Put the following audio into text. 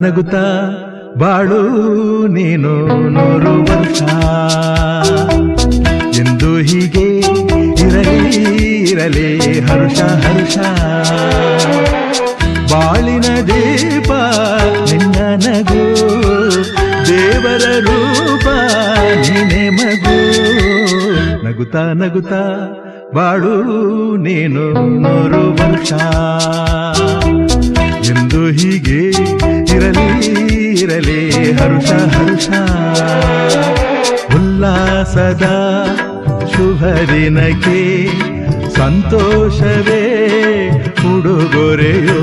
ನಗುತ್ತಾ ಬಾಳು ನೀನು 100 ವರ್ಷ ಎಂದು ಹೀಗೆ ಇರಲಿ ಇರಲಿ ಹರುಷ ಹರುಷ ಬಾಳಿನ ದೀಪ ನಿನ್ನ ನಗು ದೇವರ ರೂಪ ನೀನೆ ಮಗು ನಗುತ್ತಾ ನಗುತ್ತಾ ಬಾಳು ನೀನು 100 ವರ್ಷ ಎಂದು ಹೀಗೆ ಇರಲಿ ಇರಲಿ ಹರುಷ ಹರುಷ ಉಲ್ಲಾಸದ ಶುಭ ದಿನಕ್ಕೆ ಸಂತೋಷವೇ ಉಡುಗೊರೆಯೋ